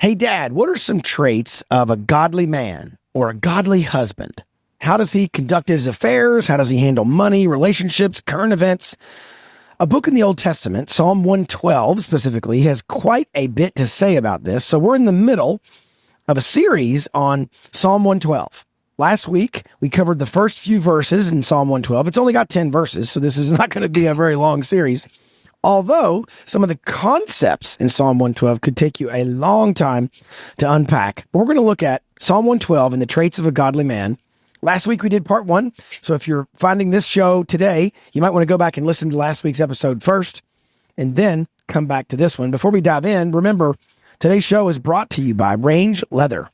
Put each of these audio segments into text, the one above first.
Hey, Dad, what are some traits of a godly man or a godly husband? How does he conduct his affairs? How does he handle money, relationships, current events? A book in the Old Testament, Psalm 112 specifically, has quite a bit to say about this. So we're in the middle of a series on Psalm 112. Last week, we covered the first few verses in Psalm 112. It's only got 10 verses, so this is not going to be a very long series. Although some of the concepts in Psalm 112 could take you a long time to unpack. But we're going to look at Psalm 112 and the traits of a godly man. Last week we did part 1. So if you're finding this show today, you might want to go back and listen to last week's episode first and then come back to this one. Before we dive in, remember, today's show is brought to you by Range Leather.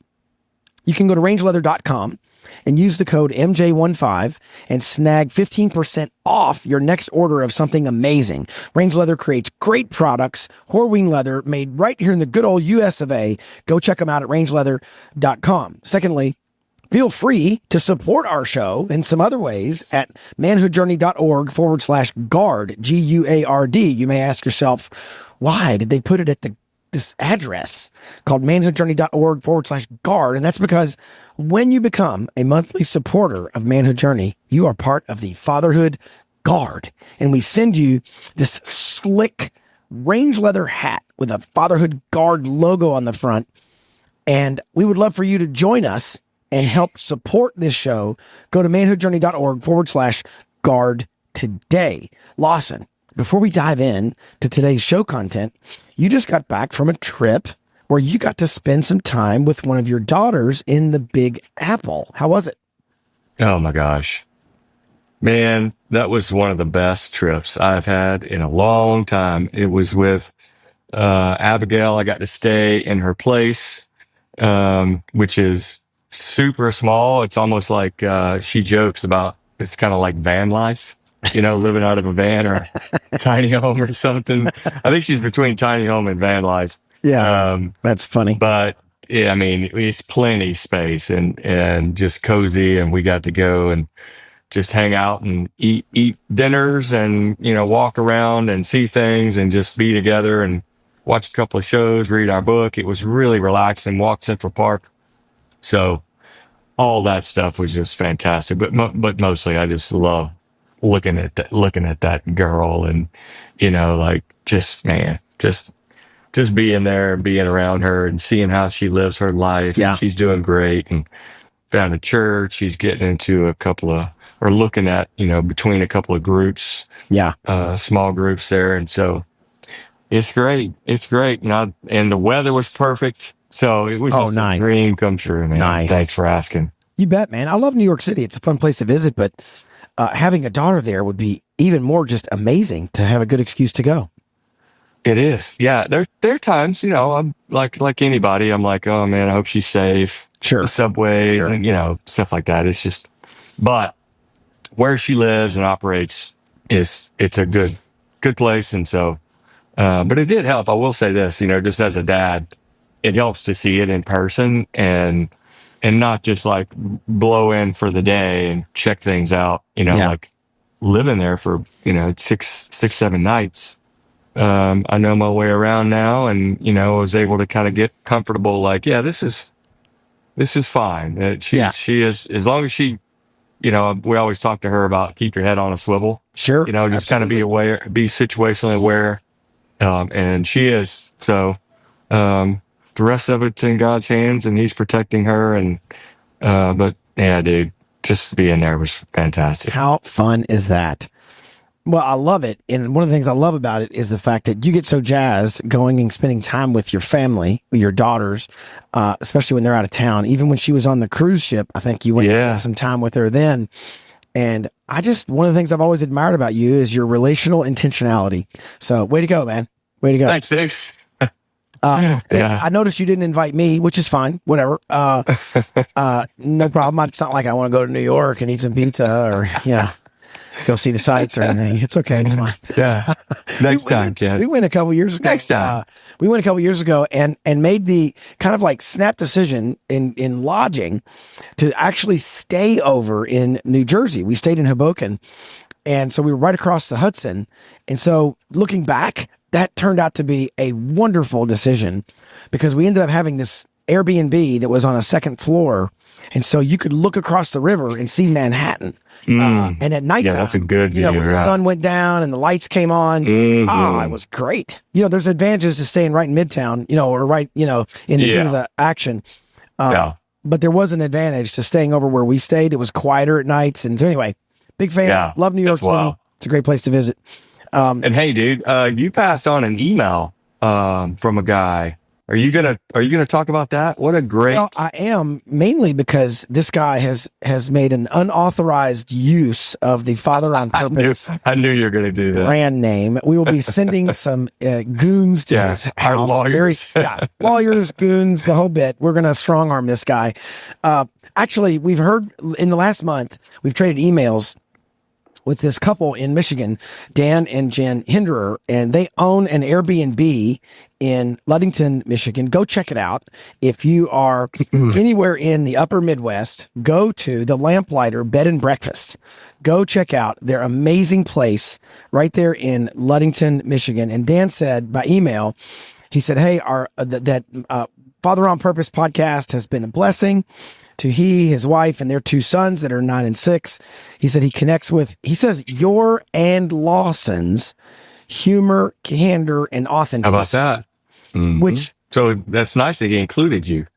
You can go to rangeleather.com and use the code MJ15 and snag 15% off your next order of something amazing. Range Leather creates great products, Horween leather made right here in the good old US of A. Go check them out at rangeleather.com. Secondly, feel free to support our show in some other ways at manhoodjourney.org/guard, G-U-A-R-D. You may ask yourself, why did they put it at this address called manhoodjourney.org/guard? And that's because when you become a monthly supporter of Manhood Journey, you are part of the Fatherhood Guard. And we send you this slick Range Leather hat with a Fatherhood Guard logo on the front. And we would love for you to join us and help support this show. Go to manhoodjourney.org/guard today. Lawson, before we dive in to today's show content, you just got back from a trip where you got to spend some time with one of your daughters in the Big Apple. How was it? Oh my gosh, man, that was one of the best trips I've had in a long time. It was with Abigail. I got to stay in her place, which is super small. It's almost like she jokes about it's kind of like van life, living out of a van or a tiny home or something. I think she's between tiny home and van life. Yeah, that's funny. But yeah, I mean, it's plenty space and just cozy. And we got to go and just hang out and eat dinners and, walk around and see things and just be together and watch a couple of shows, read our book. It was really relaxing, walk Central Park. So all that stuff was just fantastic. But mostly I just love looking at that girl and, just being there and being around her and seeing how she lives her life. Yeah. And she's doing great and found a church. She's getting into looking at, between a couple of groups, small groups there. And so it's great. It's great. And the weather was perfect. So it was just nice. a dream come true, man. Nice. Thanks for asking. You bet, man. I love New York City. It's a fun place to visit, but having a daughter there would be even more just amazing to have a good excuse to go. It is. Yeah. There are times, I'm like anybody, I'm like, oh man, I hope she's safe. Sure. The subway, Sure. and, stuff like that. It's just, but where she lives and operates it's a good place. And so, but it did help. I will say this, just as a dad, it helps to see it in person and not just like blow in for the day and check things out, like living there for, 6-7 nights. I know my way around now and, I was able to kind of get comfortable. Like, yeah, this is fine. She is, as long as she, we always talk to her about keep your head on a swivel. Sure. Just kind of be situationally aware. And she is. So, the rest of it's in God's hands and he's protecting her. And, but yeah, dude, just being there was fantastic. How fun is that? Well, I love it. And one of the things I love about it is the fact that you get so jazzed going and spending time with your family, with your daughters, especially when they're out of town. Even when she was on the cruise ship, I think you went and spent some time with her then. And one of the things I've always admired about you is your relational intentionality. So way to go, man. Way to go. Thanks, Dave. I noticed you didn't invite me, which is fine. Whatever. No problem. It's not like I want to go to New York and eat some pizza or, go see the sights or anything. It's okay. It's fine. Yeah. Next time, kid. We went a couple years ago. Next time. We went a couple years ago and made the kind of like snap decision in lodging to actually stay over in New Jersey. We stayed in Hoboken. And so we were right across the Hudson. And so looking back, that turned out to be a wonderful decision because we ended up having this Airbnb that was on a second floor. And so you could look across the river and see Manhattan. And at nighttime, Yeah, that's a good view. when the sun went down and the lights came on, it was great. There's advantages to staying right in Midtown, or right, in the heat of the action. But there was an advantage to staying over where we stayed. It was quieter at nights. And so anyway, big fan. Yeah, love New York City. Wild. It's a great place to visit. And hey, dude, you passed on an email from a guy. Are you gonna talk about that? What a great. Well, I am, mainly because this guy has made an unauthorized use of the Father on Purpose. I knew you were gonna do that. Brand name. We will be sending some goons to his house. Lawyers. Lawyers, goons, the whole bit. We're gonna strong arm this guy. Actually, we've heard in the last month we've traded emails with this couple in Michigan, Dan and Jen Hinderer, and they own an Airbnb in Ludington, Michigan. Go check it out. If you are anywhere in the upper Midwest, go to the Lamplighter Bed and Breakfast. Go check out their amazing place right there in Ludington, Michigan. And Dan said by email, he said, hey, that Father on Purpose podcast has been a blessing to his wife, and their 2 sons that are 9 and 6. He said he connects with, he says, your and Lawson's humor, candor, and authenticity. How about that? Mm-hmm. Which, so that's nice that he included you.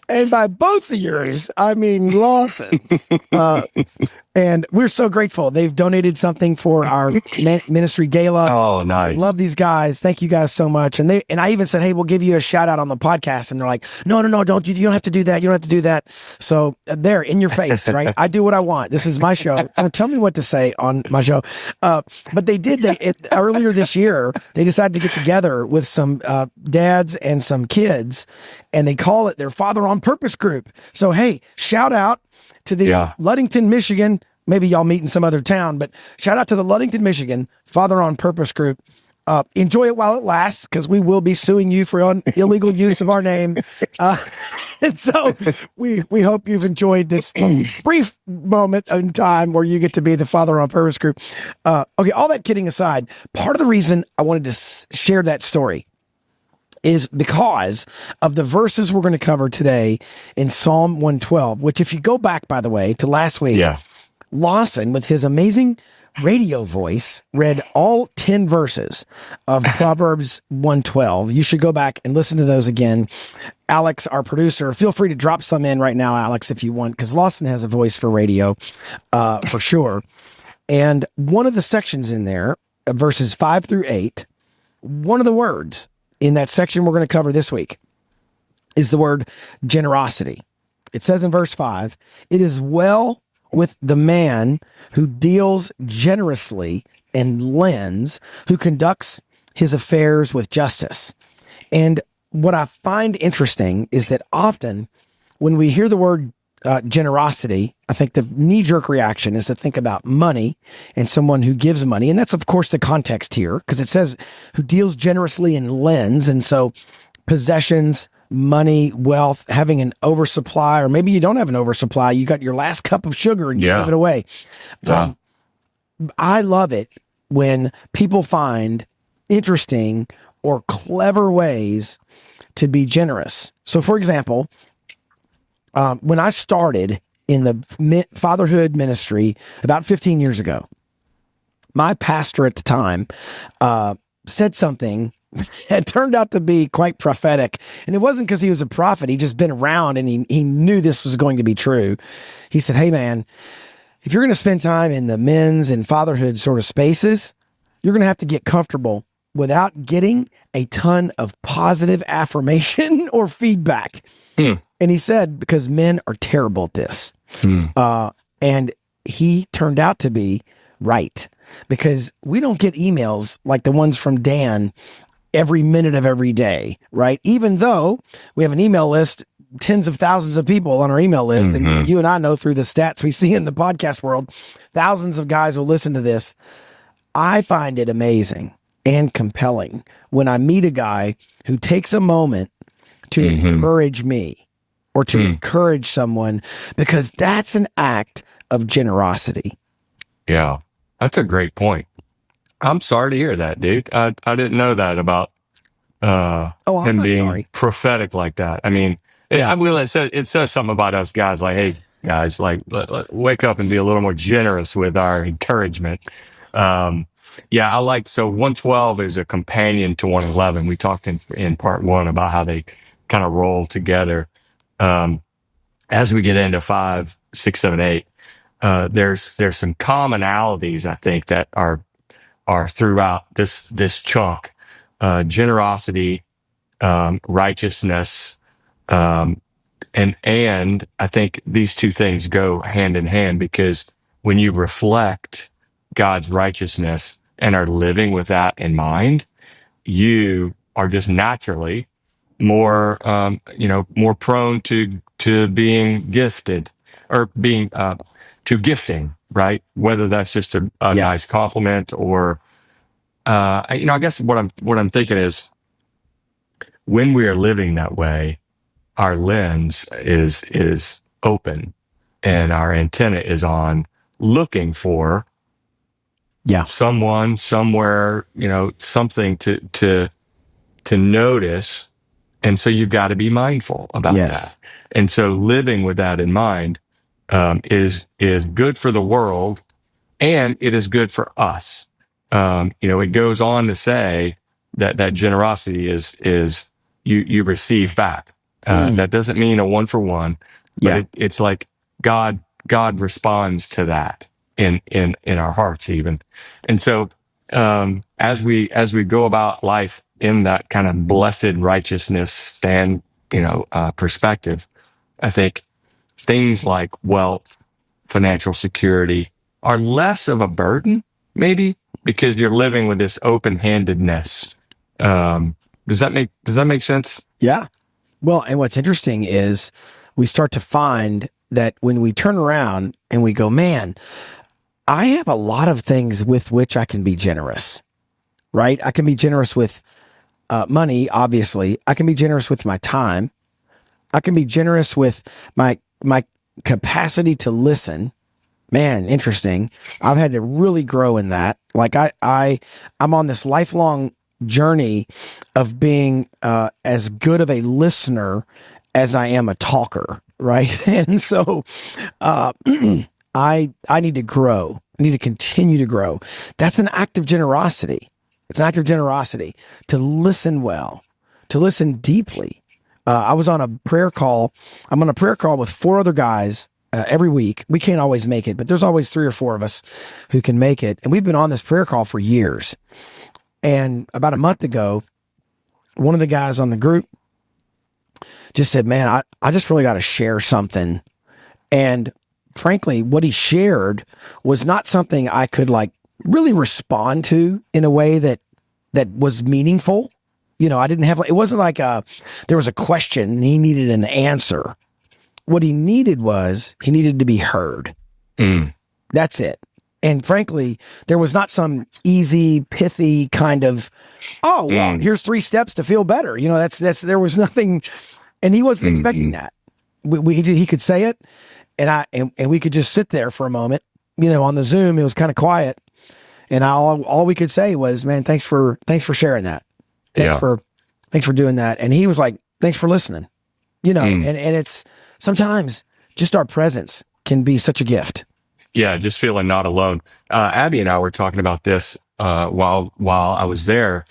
And by both of yours, I mean Lawson's. And we're so grateful. They've donated something for our ministry gala. Oh, nice. Love these guys. Thank you guys so much. And I even said, hey, we'll give you a shout out on the podcast. And they're like, no, don't. You don't have to do that. You don't have to do that. So they're in your face, right? I do what I want. This is my show. Don't tell me what to say on my show. But they did. Earlier this year, they decided to get together with some dads and some kids, and they call it their Father on Purpose group. So, hey, shout out to the Ludington, Michigan. Maybe y'all meet in some other town, but shout out to the Ludington, Michigan Father on Purpose group. Enjoy it while it lasts, because we will be suing you for illegal use of our name. And so we hope you've enjoyed this brief moment in time where you get to be the Father on Purpose group. Okay, all that kidding aside, part of the reason I wanted to share that story is because of the verses we're going to cover today in Psalm 112, which, if you go back, by the way, to last week, Lawson, with his amazing radio voice, read all 10 verses of Proverbs 112. You should go back and listen to those again. Alex, our producer, feel free to drop some in right now, Alex, if you want, because Lawson has a voice for radio, for sure. And one of the sections in there, verses 5 through 8, one of the words in that section we're going to cover this week is the word generosity. It says in verse 5, it is well with the man who deals generously and lends, who conducts his affairs with justice. And what I find interesting is that often when we hear the word generosity, I think the knee-jerk reaction is to think about money and someone who gives money. And that's, of course, the context here, because it says who deals generously and lends. And so possessions, money, wealth, having an oversupply, or maybe you don't have an oversupply. You got your last cup of sugar and you give it away. I love it when people find interesting or clever ways to be generous. So, for example, when I started in the fatherhood ministry about 15 years ago, my pastor at the time said something that turned out to be quite prophetic. And it wasn't because he was a prophet. He'd just been around and he knew this was going to be true. He said, hey, man, if you're going to spend time in the men's and fatherhood sort of spaces, you're going to have to get comfortable without getting a ton of positive affirmation or feedback. And he said, because men are terrible at this. And he turned out to be right, because we don't get emails like the ones from Dan every minute of every day, right? Even though we have an email list, tens of thousands of people on our email list. And you and I know through the stats we see in the podcast world, thousands of guys will listen to this. I find it amazing and compelling when I meet a guy who takes a moment to encourage me or to encourage someone, because that's an act of generosity. Yeah. That's a great point. I'm sorry to hear that, dude. I didn't know that about Oh, I'm him not being sorry. prophetic like that. I mean, Yeah. it says something about us guys. Like, hey, guys, like wake up and be a little more generous with our encouragement. Um, yeah, I like so 112 is a companion to 111. We talked in part one about how they kind of roll together. Um, as we get into 5, 6, 7, 8, there's some commonalities I think that are throughout this chunk. Generosity, righteousness, um, and I think these two things go hand in hand, because when you reflect God's righteousness and are living with that in mind, you are just naturally more, more prone to being gifted, or being to gifting, right? Whether that's just a Yeah. nice compliment, or I guess what I'm thinking is, when we are living that way, our lens is open, and our antenna is on looking for Yeah. someone somewhere, something to notice. And so you've got to be mindful about Yes. that. And so living with that in mind is good for the world, and it is good for us. It goes on to say that generosity is you receive back. That doesn't mean a one for one, but Yeah. it's like God responds to that in our hearts even. And so as we go about life in that kind of blessed righteousness perspective, I think things like wealth, financial security are less of a burden, maybe, because you're living with this open-handedness. Does that make sense? Yeah. Well, and what's interesting is we start to find that when we turn around and we go, man, I have a lot of things with which I can be generous, right? I can be generous with money, obviously. I can be generous with my time. I can be generous with my capacity to listen. Man, interesting. I've had to really grow in that. Like I'm on this lifelong journey of being as good of a listener as I am a talker, right? And so I need to grow. I need to continue to grow. That's an act of generosity. It's an act of generosity to listen well, to listen deeply. I was on a prayer call. I'm on a prayer call with 4 other guys every week. We can't always make it, but there's always 3 or 4 of us who can make it. And we've been on this prayer call for years. And about a month ago, one of the guys on the group just said, man, I just really got to share something. And frankly, what he shared was not something I could like really respond to in a way that was meaningful. I didn't have, it wasn't like there was a question and he needed an answer. What he needed to be heard. Mm. That's it. And frankly, there was not some easy, pithy kind of, oh, well, here's 3 steps to feel better. There was nothing, and he wasn't expecting that. He could say it, and we could just sit there for a moment. On the Zoom, it was kind of quiet, and all we could say was, "Man, thanks for sharing that. Thanks for doing that." And he was like, "Thanks for listening." And it's sometimes just our presence can be such a gift. Yeah, just feeling not alone. Abby and I were talking about this while I was there.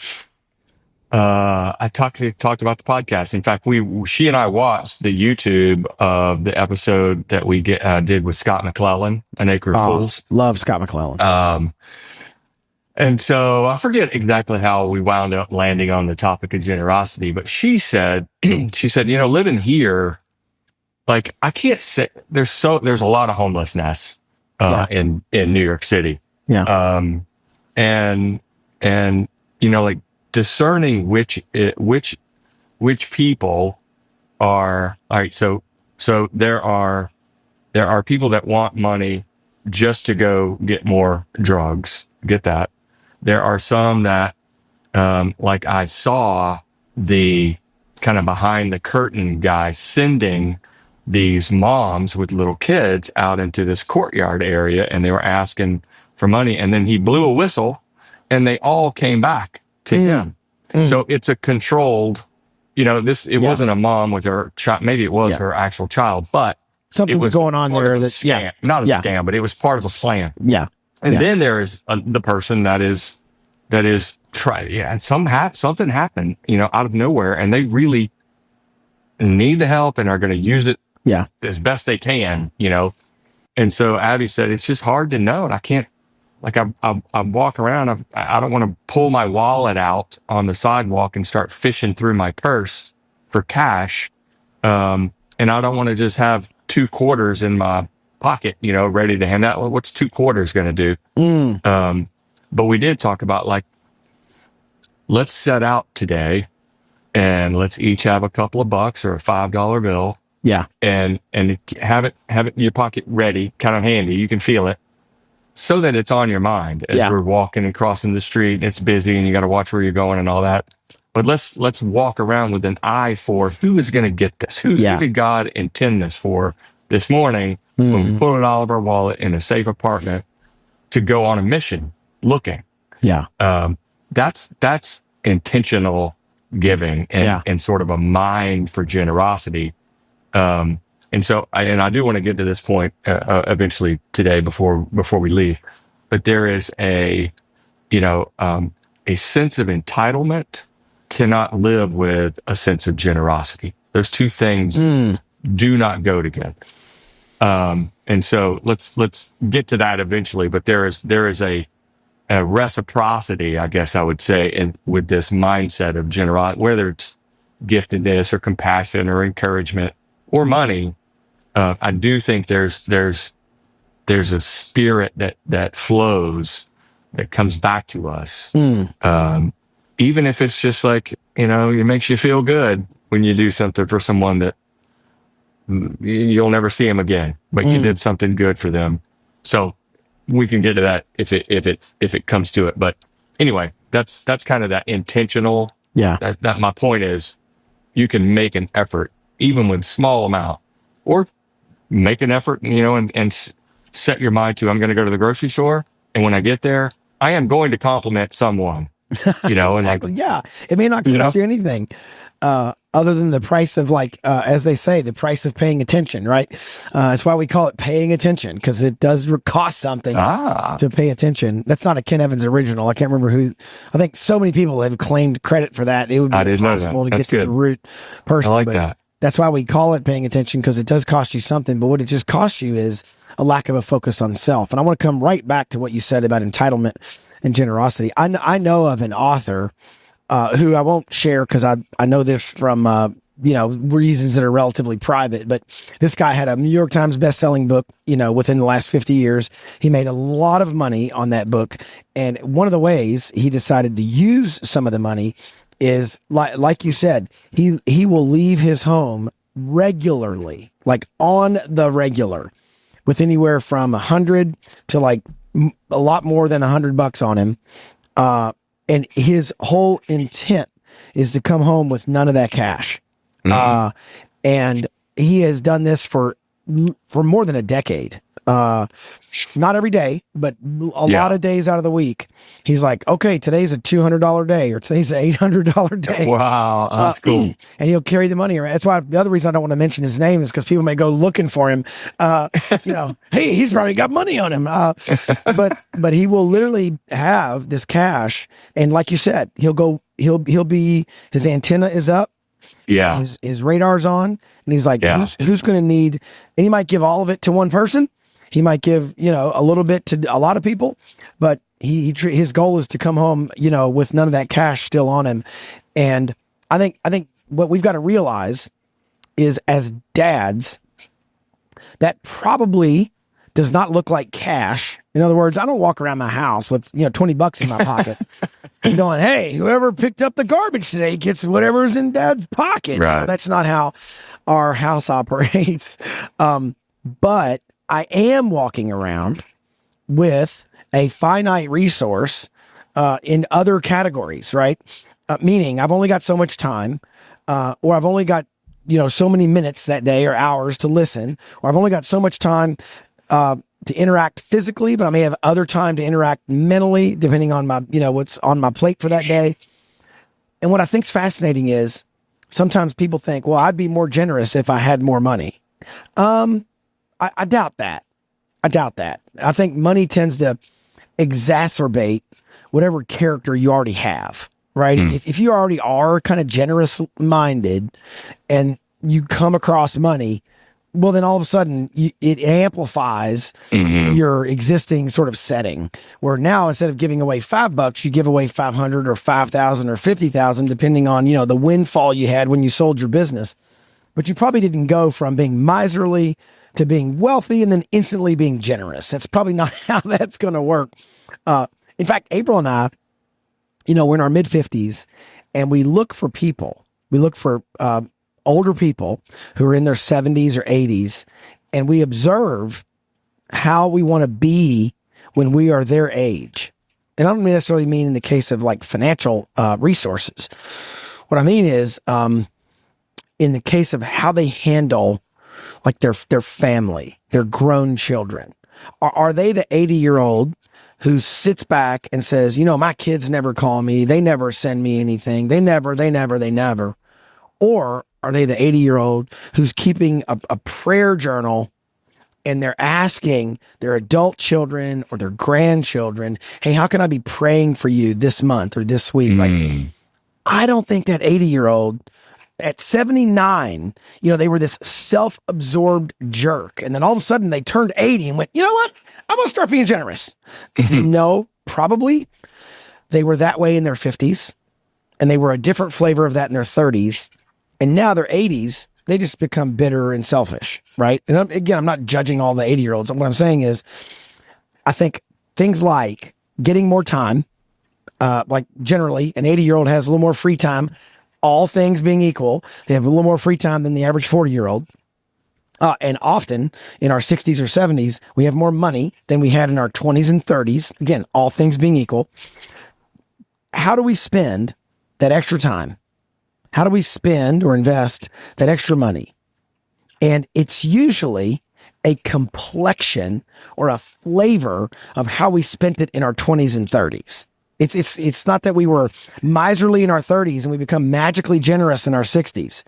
I talked about the podcast. In fact, she and I watched the YouTube of the episode that we did with Scott McClellan, An Acre of Fools. Love Scott McClellan. And so I forget exactly how we wound up landing on the topic of generosity, but she said, living here, like I can't say there's a lot of homelessness in New York City. Yeah. And like discerning which people are all right. So there are people that want money just to go get more drugs. Get that. There are some that, like I saw the kind of behind the curtain guy sending these moms with little kids out into this courtyard area, and they were asking for money. And then he blew a whistle and they all came back to him. So it's a controlled, it wasn't a mom with her child. Maybe it was her actual child, but something it was going on there. Not a scam, but it was part of a plan. Yeah. And then there is the person that is and something happened, out of nowhere, and they really need the help and are going to use it as best they can, And so Abby said, it's just hard to know. And I can't, I walk around, I don't want to pull my wallet out on the sidewalk and start fishing through my purse for cash. And I don't want to just have 2 quarters in my pocket, ready to hand out. Well, what's 2 quarters going to do? But we did talk about let's set out today and let's each have a couple of bucks or a $5 bill. Yeah. And have it in your pocket ready, kind of handy. You can feel it so that it's on your mind as we're walking and crossing the street. And it's busy and you got to watch where you're going and all that. But let's walk around with an eye for who is going to get this. Who did God intend this for this morning when we pull it out of our wallet in a safe apartment to go on a mission looking. Yeah. That's intentional giving and sort of a mind for generosity. And so I do want to get to this point eventually today before we leave, but there is a sense of entitlement cannot live with a sense of generosity. Those two things do not go together. And so let's get to that eventually, but there is a reciprocity, I guess I would say, with this mindset of generosity, whether it's giftedness or compassion or encouragement or money. I do think there's a spirit that flows, that comes back to us. Even if it's just it makes you feel good when you do something for someone that you'll never see them again, but you did something good for them. So we can get to that if it comes to it. But anyway, that's kind of that intentional. Yeah. That my point is, you can make an effort even with small amount, or make an effort, and set your mind to, I'm going to go to the grocery store, and when I get there, I am going to compliment someone. Exactly. And it may not cost you anything, other than the price of as they say, the price of paying attention, right? That's why we call it paying attention, because it does cost something to pay attention. That's not a Ken Evans original. I can't remember who. I think so many people have claimed credit for that. It would be impossible to get to the root person. I like that. That's why we call it paying attention, because it does cost you something. But what it just costs you is a lack of a focus on self. And I want to come right back to what you said about entitlement and generosity. I know of an author who I won't share, because I know this from reasons that are relatively private, but this guy had a New York Times best-selling book, within the last 50 years. He made a lot of money on that book, and one of the ways he decided to use some of the money is like you said, he will leave his home regularly, on the regular, with anywhere from 100 to a lot more than $100 on him. And his whole intent is to come home with none of that cash. And he has done this for more than a decade. Not every day, but a lot of days out of the week. He's like, okay, today's a $200 day, or today's an $800 day. Wow, that's cool. And he'll carry the money around. That's why the other reason I don't want to mention his name is because people may go looking for him. Hey, he's probably got money on him. But he will literally have this cash, and like you said, he'll be, his antenna is up. Yeah. His radar's on, and he's like, who's going to need, and he might give all of it to one person. He might give, a little bit to a lot of people, but his goal is to come home, with none of that cash still on him. And I think what we've got to realize is, as dads, that probably does not look like cash. In other words, I don't walk around my house with, $20 in my pocket and going, hey, whoever picked up the garbage today gets whatever's in dad's pocket. Right. That's not how our house operates. But I am walking around with a finite resource in other categories, right? Meaning I've only got so much time, or I've only got, so many minutes that day or hours to listen, or I've only got so much time, to interact physically, but I may have other time to interact mentally, depending on my, what's on my plate for that day. And what I think's fascinating is sometimes people think, well, I'd be more generous if I had more money. I doubt that. I think money tends to exacerbate whatever character you already have, right? If you already are kind of generous minded and you come across money, well, then all of a sudden it amplifies your existing sort of setting, where now instead of giving away $5, you give away 500 or 5,000 or 50,000, depending on, the windfall you had when you sold your business. But you probably didn't go from being miserly to being wealthy and then instantly being generous. That's probably not how that's going to work. In fact, April and I, we're in our mid 50s and we look for people. We look for, older people who are in their 70s or 80s, and we observe how we want to be when we are their age. And I don't necessarily mean in the case of like financial resources. What I mean is in the case of how they handle like their family, their grown children. Are they the 80-year-old who sits back and says, my kids never call me, they never send me anything, they never. Or are they the 80-year-old who's keeping a prayer journal and they're asking their adult children or their grandchildren, hey, how can I be praying for you this month or this week? Like, I don't think that 80-year-old at 79, they were this self-absorbed jerk. And then all of a sudden they turned 80 and went, you know what? I'm going to start being generous. No, probably they were that way in their 50s and they were a different flavor of that in their 30s. And now their 80s, they just become bitter and selfish, right? And I'm not judging all the 80-year-olds. What I'm saying is, I think things like getting more time, like generally an 80-year-old has a little more free time, all things being equal, they have a little more free time than the average 40-year-old. And often in our 60s or 70s, we have more money than we had in our 20s and 30s. Again, all things being equal. How do we spend that extra time? How do we spend or invest that extra money? And it's usually a complexion or a flavor of how we spent it in our 20s and 30s. It's not that we were miserly in our 30s and we become magically generous in our 60s.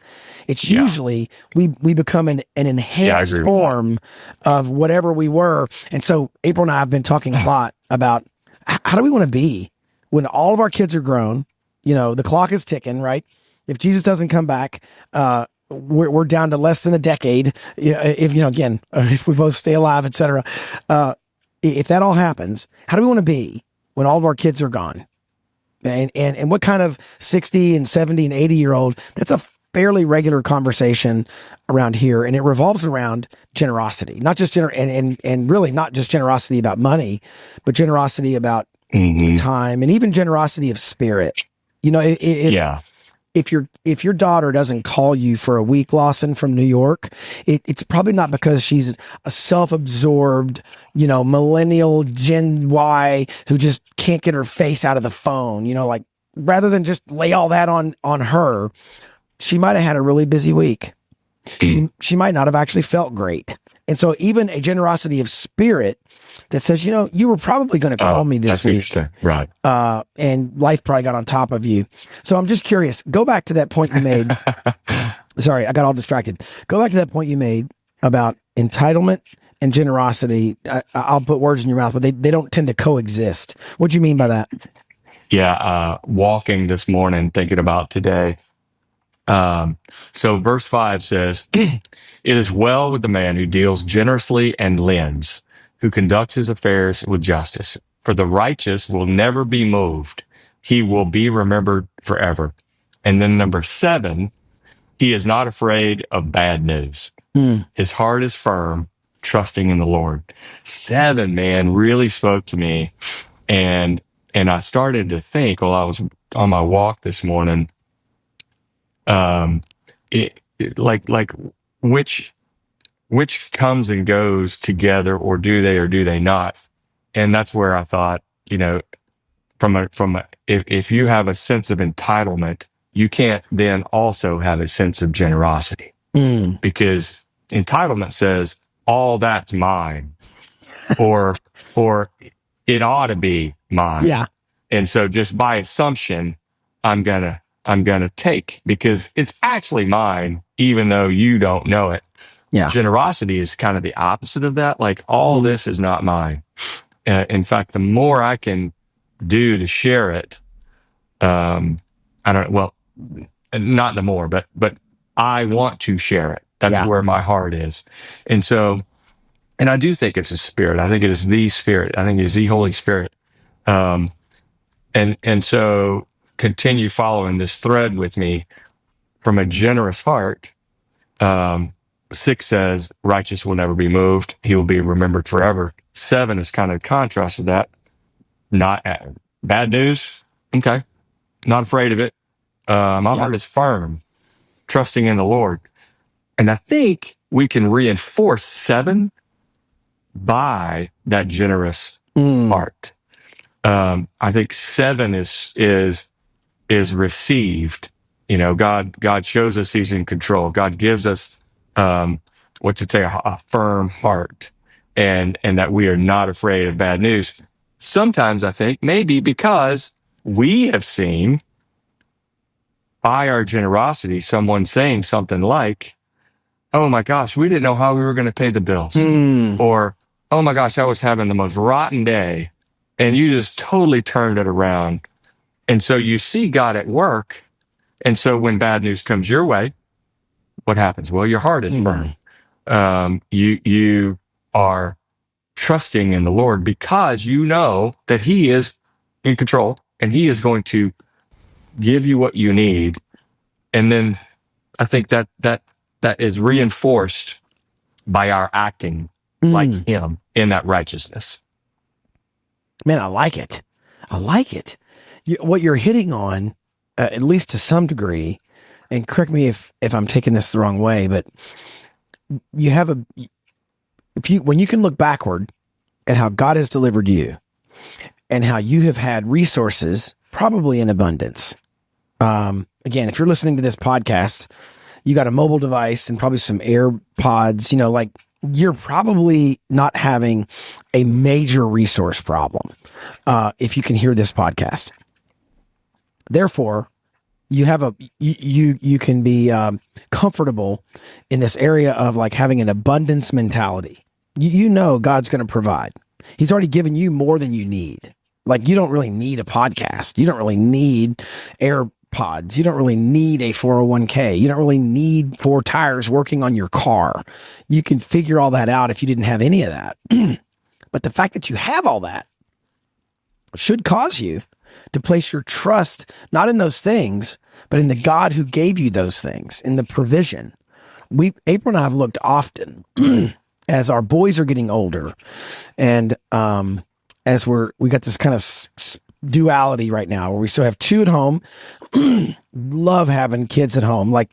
It's usually we become an enhanced form of whatever we were. And so April and I have been talking a lot about how do we want to be when all of our kids are grown, the clock is ticking, right? If Jesus doesn't come back, we're down to less than a decade. If we both stay alive, etc. If that all happens, how do we want to be when all of our kids are gone? And what kind of 60 and 70 and 80-year-old? That's a fairly regular conversation around here, and it revolves around generosity, not just and really not just generosity about money, but generosity about time and even generosity of spirit. If your daughter doesn't call you for a week, Lawson, from New York, it's probably not because she's a self-absorbed, millennial Gen Y who just can't get her face out of the phone. Rather than just lay all that on her, she might have had a really busy week. She might not have actually felt great. And so even a generosity of spirit that says, you were probably going to call me this week. Right. And life probably got on top of you. So I'm just curious, go back to that point you made. Sorry, I got all distracted. Go back to that point you made about entitlement and generosity. I'll put words in your mouth, but they don't tend to coexist. What do you mean by that? Yeah. Walking this morning, thinking about today. So verse 5 says, it is well with the man who deals generously and lends, who conducts his affairs with justice. For the righteous will never be moved. He will be remembered forever. And then number 7, he is not afraid of bad news. His heart is firm, trusting in the Lord. 7, man, really spoke to me. And I started to think while I was on my walk this morning, which comes and goes together, or do they not? And that's where I thought, if you have a sense of entitlement, you can't then also have a sense of generosity, because entitlement says all that's mine. or or it ought to be mine. Yeah. And so just by assumption, I'm gonna take because it's actually mine, even though you don't know it. Yeah. Generosity is kind of the opposite of that. Like all this is not mine. In fact, the more I can do to share it, I don't. Well, not the more, but I want to share it. That's Yeah. where my heart is, and so, and I do think it's a spirit. I think it is the spirit. I think it is the Holy Spirit. Um, and so continue following this thread with me from a generous heart. 6 says, righteous will never be moved. He will be remembered forever. 7 is kind of the contrast of that. Not bad news. Okay. Not afraid of it. My heart is firm, trusting in the Lord. And I think we can reinforce 7 by that generous heart. I think 7 is received. You know, God shows us He's in control. God gives us what's it say, a firm heart, and that we are not afraid of bad news. Sometimes I think maybe because we have seen by our generosity someone saying something like, "Oh my gosh, we didn't know how we were going to pay the bills," or "Oh my gosh, I was having the most rotten day," and you just totally turned it around. And so you see God at work. And so when bad news comes your way, what happens? Well, your heart is firm. You are trusting in the Lord because you know that He is in control and He is going to give you what you need. And then I think that is reinforced by our acting like Him in that righteousness. Man, I like it. I like it. What you're hitting on, at least to some degree, and correct me if I'm taking this the wrong way, but you have when you can look backward at how God has delivered you and how you have had resources, probably in abundance. Again, if you're listening to this podcast, you got a mobile device and probably some AirPods, like you're probably not having a major resource problem. If you can hear this podcast, therefore, you have you can be comfortable in this area of like having an abundance mentality. You know God's going to provide. He's already given you more than you need. Like you don't really need a podcast. You don't really need AirPods. You don't really need a 401k. You don't really need 4 tires working on your car. You can figure all that out if you didn't have any of that. But the fact that you have all that should cause you to place your trust not in those things, but in the God who gave you those things, in the provision. April and I have looked often as our boys are getting older, and as we got this kind of duality right now where we still have 2 at home. Love having kids at home. Like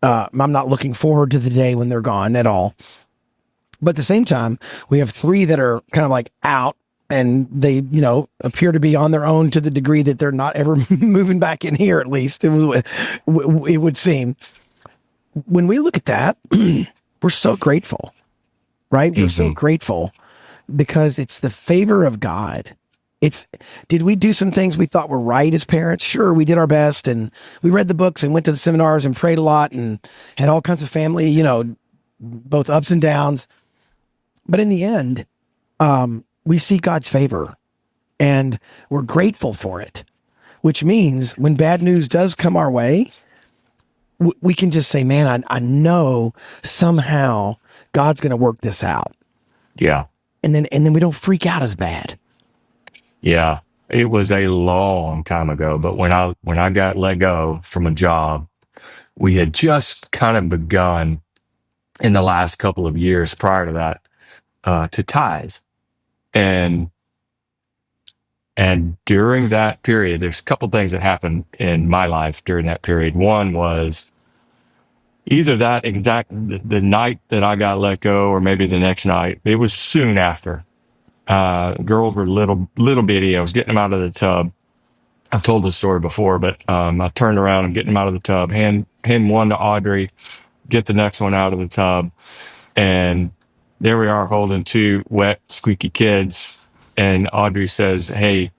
I'm not looking forward to the day when they're gone at all. But at the same time, we have 3 that are kind of like out. And they, appear to be on their own to the degree that they're not ever moving back in here. At least it would seem. When we look at that, we're so grateful, right? Mm-hmm. We're so grateful because it's the favor of God. Did we do some things we thought were right as parents? Sure, we did our best, and we read the books and went to the seminars and prayed a lot and had all kinds of family, both ups and downs. But in the end, we see God's favor and we're grateful for it, which means when bad news does come our way, we can just say, man, I know somehow God's going to work this out. Yeah. And then we don't freak out as bad. Yeah. It was a long time ago, but when I got let go from a job, we had just kind of begun in the last couple of years prior to that, to tithe. And during that period, there's a couple things that happened in my life during that period. One was either the night that I got let go, or maybe the next night. It was soon after. Girls were little bitty. I was getting them out of the tub. I've told this story before, but I turned around and getting them out of the tub. Hand one to Audrey, get the next one out of the tub, and there we are holding two wet, squeaky kids. And Audrey says, hey,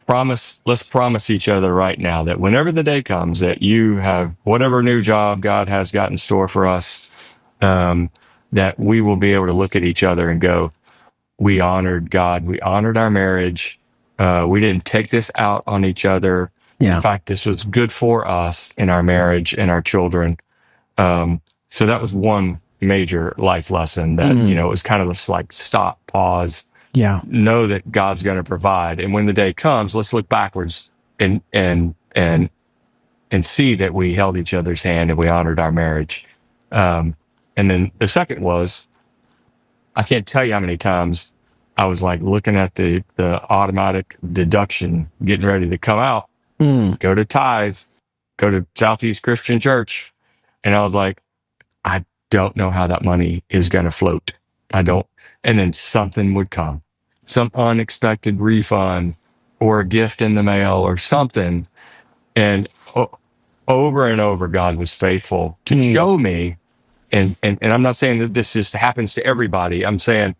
let's promise each other right now that whenever the day comes that you have whatever new job God has got in store for us, that we will be able to look at each other and go, we honored God. We honored our marriage. We didn't take this out on each other. Yeah. In fact, this was good for us in our marriage and our children. So that was one major life lesson that, it was kind of this like stop, pause, Yeah. know that God's going to provide. And when the day comes, let's look backwards and see that we held each other's hand and we honored our marriage. And then the second was, I can't tell you how many times I was like looking at the automatic deduction, getting ready to come out, go to tithe, go to Southeast Christian Church. And I was like, I don't know how that money is going to float. I don't. And then something would come, some unexpected refund or a gift in the mail or something. And over and over, God was faithful to show me. And I'm not saying that this just happens to everybody. I'm saying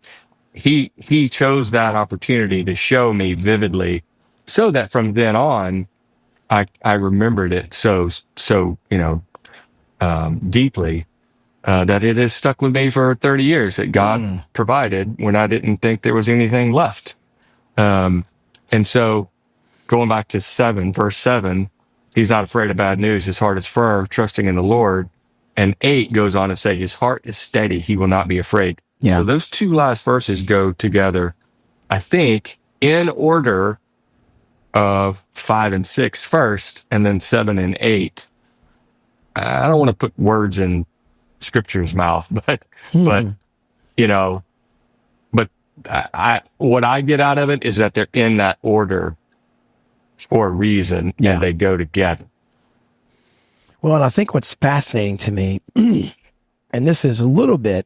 he chose that opportunity to show me vividly so that from then on, I remembered it so deeply. That it has stuck with me for 30 years that God provided when I didn't think there was anything left. And so going back to verse 7, he's not afraid of bad news. His heart is firm, trusting in the Lord. And 8 goes on to say, his heart is steady. He will not be afraid. Yeah. So those two last verses go together, I think, in order of 5 and 6 first, and then 7 and 8. I don't want to put words in Scripture's mouth, but what I get out of it is that they're in that order for a reason, and they go together. Well, and I think what's fascinating to me, and this is a little bit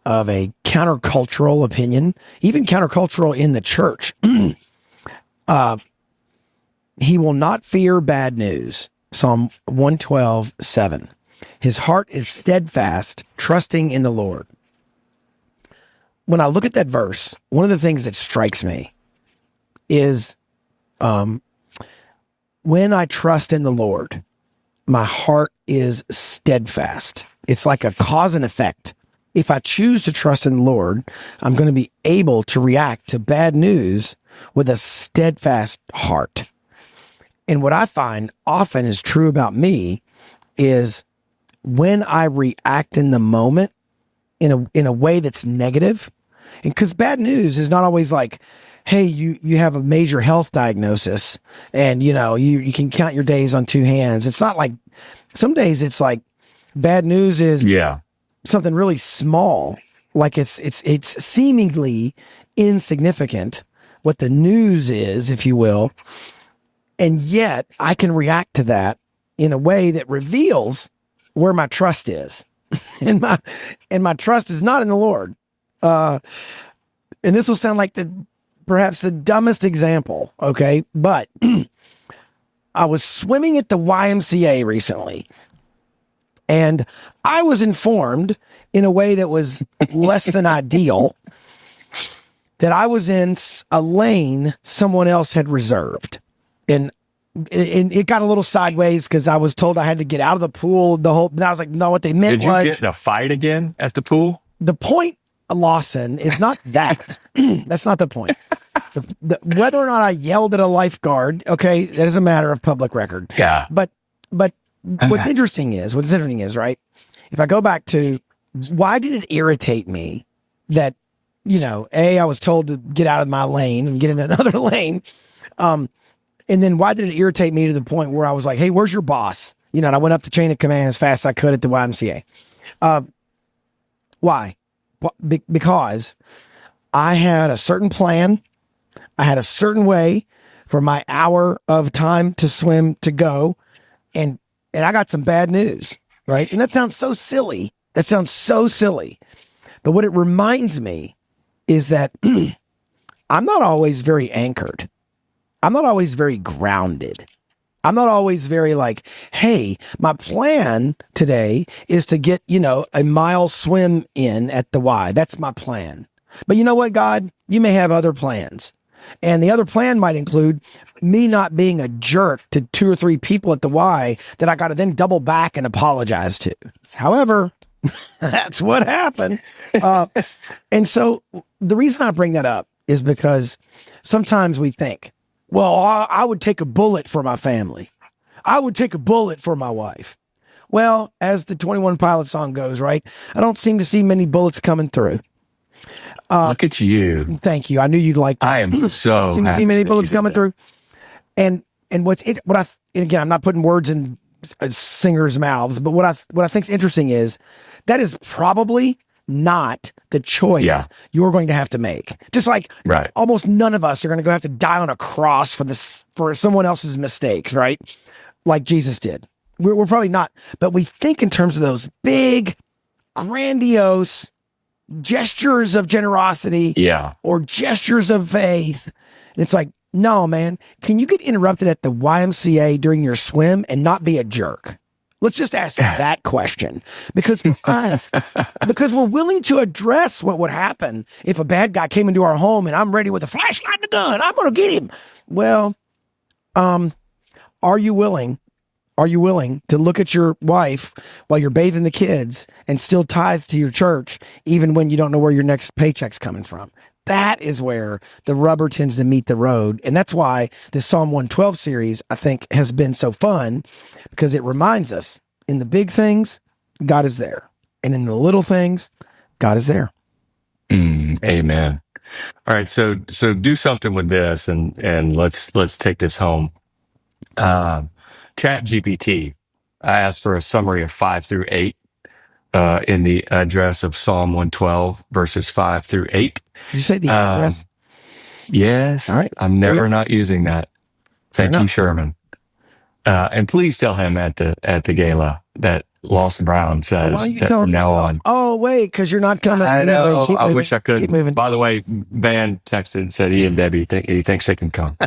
of a countercultural opinion, even countercultural in the church. He will not fear bad news. Psalm 112:7. His heart is steadfast, trusting in the Lord. When I look at that verse, one of the things that strikes me is when I trust in the Lord, my heart is steadfast. It's like a cause and effect. If I choose to trust in the Lord, I'm going to be able to react to bad news with a steadfast heart. And what I find often is true about me is when I react in the moment in a way that's negative, and because bad news is not always like, hey, you have a major health diagnosis and you can count your days on two hands. It's not like, some days it's like bad news is something really small, like it's seemingly insignificant what the news is, if you will. And yet I can react to that in a way that reveals where my trust is. and my trust is not in the Lord. And this will sound like perhaps the dumbest example, okay? But I was swimming at the YMCA recently, and I was informed in a way that was less than ideal that I was in a lane someone else had reserved. And it got a little sideways because I was told I had to get out of the pool. And I was like, no, what they meant was... Did you get in a fight again at the pool? The point, Lawson, is not that. That's not the point. Whether or not I yelled at a lifeguard, okay, that is a matter of public record. Yeah. But what's interesting is, right, if I go back to why did it irritate me that, I was told to get out of my lane and get in another lane. And then why did it irritate me to the point where I was like, hey, where's your boss? And I went up the chain of command as fast as I could at the YMCA. Why? Because I had a certain plan. I had a certain way for my hour of time to swim to go. And I got some bad news, right? And that sounds so silly. But what it reminds me is that I'm not always very anchored. I'm not always very grounded. I'm not always very like, hey, my plan today is to get, a mile swim in at the Y. That's my plan. But you know what, God? You may have other plans. And the other plan might include me not being a jerk to 2 or 3 people at the Y that I got to then double back and apologize to. However, that's what happened. And so the reason I bring that up is because sometimes we think, well, I would take a bullet for my family. I would take a bullet for my wife. Well, as the 21 Pilots song goes, right? I don't seem to see many bullets coming through. Look at you. Thank you. I knew you'd like that. I am so seem to happy see many that bullets you did coming that. through. And again, I'm not putting words in singers' mouths, but what I think is interesting is that is probably not the choice you're going to have to make. Just like almost none of us are going to go have to die on a cross for someone else's mistakes, right? Like Jesus did. We're probably not, but we think in terms of those big, grandiose gestures of generosity or gestures of faith. And it's like, no, man, can you get interrupted at the YMCA during your swim and not be a jerk? Let's just ask that question because we're willing to address what would happen if a bad guy came into our home and I'm ready with a flashlight and a gun. I'm going to get him. Well, are you willing? Are you willing to look at your wife while you're bathing the kids and still tithe to your church, even when you don't know where your next paycheck's coming from? That is where the rubber tends to meet the road. And that's why this Psalm 112 series, I think, has been so fun because it reminds us in the big things, God is there. And in the little things, God is there. Amen. All right. So do something with this and let's take this home. Chat GPT. I asked for a summary of 5 through 8 in the address of Psalm 112, verses 5 through 8. Did you say the address? Yes. All right. I'm never not using that. Thank you, Sherman. And please tell him at the gala that Lawson Brown says that from now on. Oh, wait, because you're not coming. I know. I wish I could. Keep moving. By the way, Van texted and said he and Debbie he thinks they can come.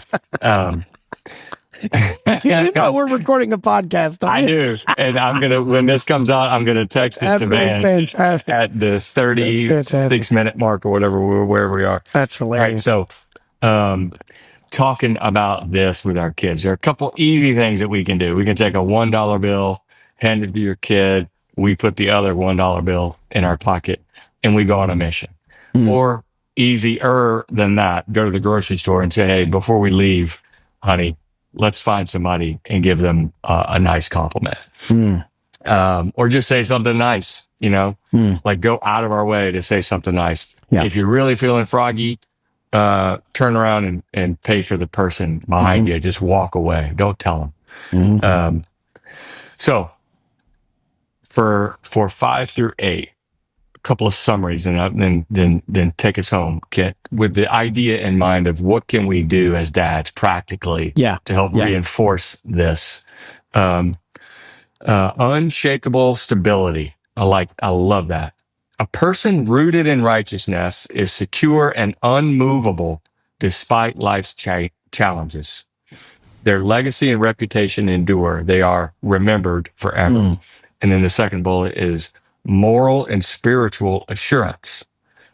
You know we're recording a podcast. I do, and I'm gonna when this comes out, I'm gonna text it to Van fantastic. at the 36-minute mark or whatever wherever we are. That's hilarious. Right, so, talking about this with our kids, there are a couple easy things that we can do. We can take a $1 bill, hand it to your kid. We put the other $1 bill in our pocket, and we go on a mission. Or easier than that, go to the grocery store and say, "Hey, before we leave, honey, let's find somebody and give them a nice compliment." Or just say something nice, like go out of our way to say something nice. Yeah. If you're really feeling froggy, turn around and pay for the person behind you. Just walk away. Don't tell them. So for 5 through 8, a couple of summaries and then take us home, Kent, with the idea in mind of what can we do as dads practically to help reinforce this. Unshakable stability. I love that. A person rooted in righteousness is secure and unmovable despite life's challenges. Their legacy and reputation endure. They are remembered forever. And then the second bullet is moral and spiritual assurance.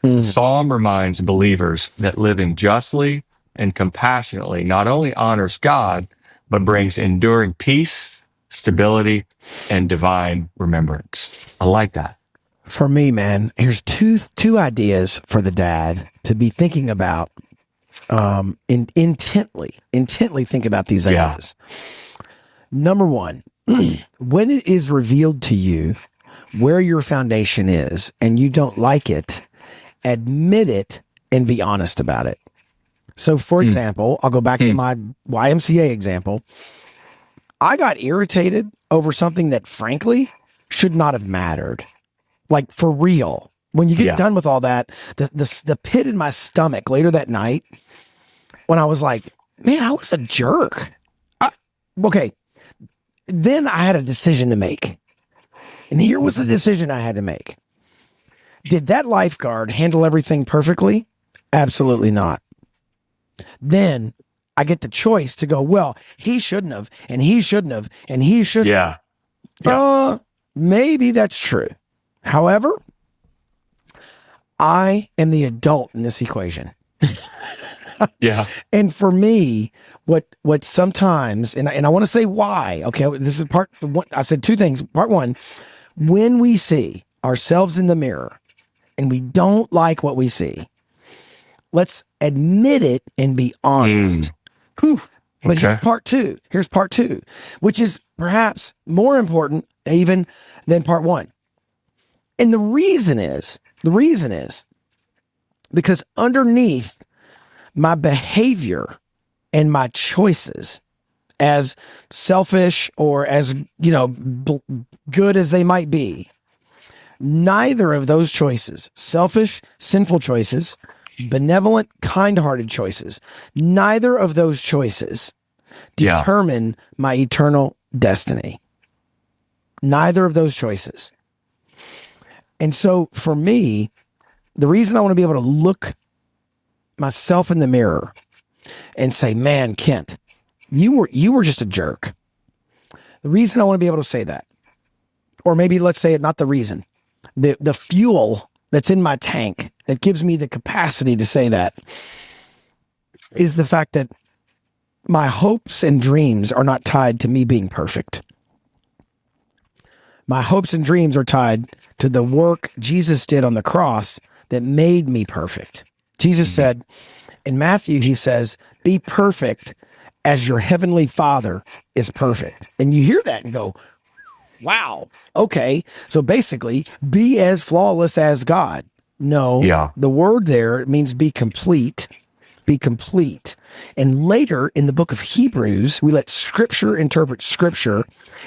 The Psalm reminds believers that living justly and compassionately not only honors God, but brings enduring peace, stability, and divine remembrance. I like that. For me, man, here's two ideas for the dad to be thinking about, intently think about these ideas. Number one, when it is revealed to you where your foundation is and you don't like it, admit it and be honest about it. So, for example, I'll go back to my YMCA example. I got irritated over something that, frankly, should not have mattered. Like, for real. When you get done with all that, the pit in my stomach later that night, when I was like, man, I was a jerk. Okay. Then I had a decision to make. And here was the decision I had to make. Did that lifeguard handle everything perfectly? Absolutely not. Then I get the choice to go, well, he shouldn't have, and he shouldn't have, and he should. Yeah. Maybe that's true. However, I am the adult in this equation. Yeah. And for me, what sometimes, and I want to say why, okay, this is part one. I said two things. Part one, when we see ourselves in the mirror and we don't like what we see, let's admit it and be honest. Whew. But Okay. Here's part two, which is perhaps more important even than part one. And the reason is because underneath my behavior and my choices, as selfish or as, good as they might be, neither of those choices, selfish, sinful choices, benevolent, kind-hearted choices, neither of those choices determine my eternal destiny. Neither of those choices. And so for me, the reason I want to be able to look myself in the mirror and say, man, Kent, you were just a jerk. The reason I want to be able to say that, or maybe let's say it, not the reason, the fuel that's in my tank that gives me the capacity to say that is the fact that my hopes and dreams are not tied to me being perfect. My hopes and dreams are tied to the work Jesus did on the cross that made me perfect. Jesus said in Matthew, he says, be perfect as your heavenly Father is perfect. And you hear that and go, wow, okay. So basically, be as flawless as God. No, the word there means be complete. Be complete. And later in the book of Hebrews, we let Scripture interpret Scripture.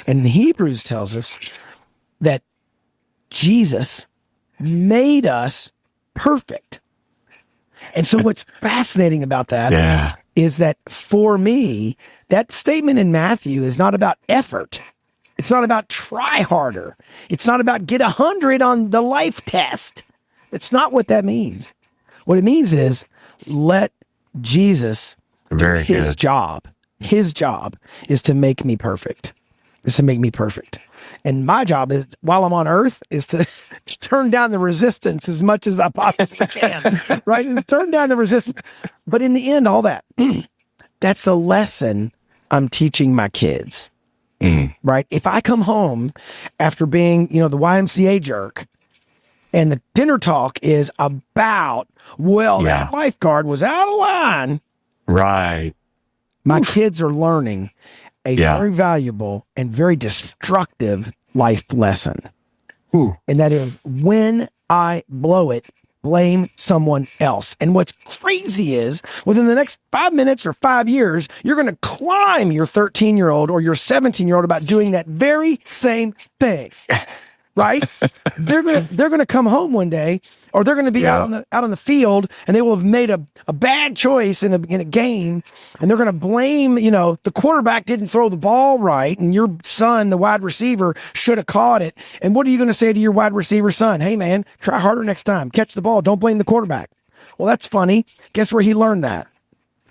And Hebrews tells us that Jesus made us perfect. And so what's fascinating about that is that for me, that statement in Matthew is not about effort. It's not about try harder. It's not about get 100 on the life test. It's not what that means. What it means is let Jesus do his job. His job is to make me perfect. And my job is, while I'm on earth, is to turn down the resistance as much as I possibly can, right? And turn down the resistance. But in the end, all that, that's the lesson I'm teaching my kids, right? If I come home after being, the YMCA jerk, and the dinner talk is about, that lifeguard was out of line. Right. My kids are learning a very valuable and very destructive life lesson. And that is, when I blow it, blame someone else. And what's crazy is, within the next 5 minutes or 5 years, you're going to climb your 13-year-old or your 17-year-old about doing that very same thing. Right? They're gonna come home one day, or they're gonna be out on the field, and they will have made a bad choice in a game, and they're gonna blame, the quarterback didn't throw the ball right, and your son, the wide receiver, should have caught it. And what are you gonna say to your wide receiver son? Hey man, try harder next time. Catch the ball. Don't blame the quarterback. Well, that's funny. Guess where he learned that?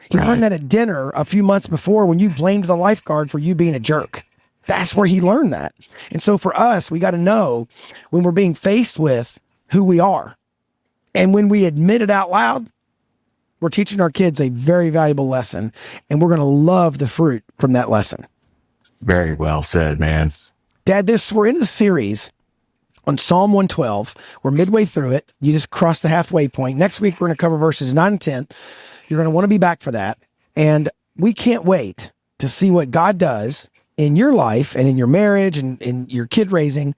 He learned that at dinner a few months before, when you blamed the lifeguard for you being a jerk. That's where he learned that. And so for us, we got to know when we're being faced with who we are. And when we admit it out loud, we're teaching our kids a very valuable lesson, and we're going to love the fruit from that lesson. Very well said, man. Dad, we're in the series on Psalm 112. We're midway through it. You just crossed the halfway point. Next week, we're going to cover verses 9 and 10. You're going to want to be back for that. And we can't wait to see what God does in your life and in your marriage and in your kid raising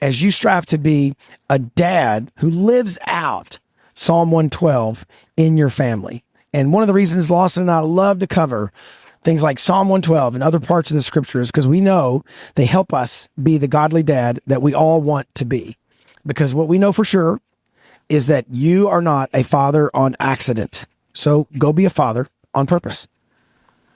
as you strive to be a dad who lives out Psalm 112 in your family. And one of the reasons Lawson and I love to cover things like Psalm 112 and other parts of the scriptures, because we know they help us be the godly dad that we all want to be. Because what we know for sure is that you are not a father on accident. So go be a father on purpose.